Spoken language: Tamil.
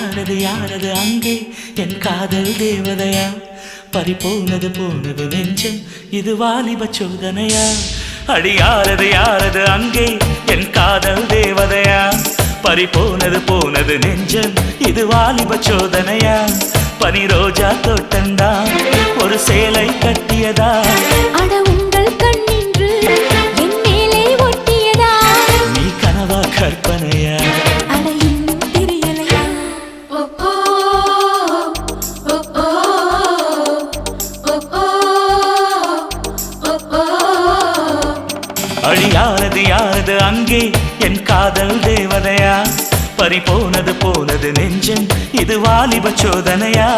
யாரது யாரது அங்கே என் காதல் தேவதையா பறிபோனது போனது நெஞ்சம் இது வாலிப சோதனையா அடி யாரது யாரது அங்கே என் காதல் தேவதையா பறிபோனது போனது நெஞ்சம் இது வாலிப சோதனையா பனி ரோஜா தோட்டந்தா ஒரு சேலை கட்டியதா அட உங்கள் கண்ணின்று என் மேலே ஒட்டியதா நீ கனவா கற்பனையா அட இன்னும் தெரியலையா அடி யாரது யாரது அங்கே என் காதல் தேவதையா பறிபோனது போனது நெஞ்சம் இது வாலிப சோதனையா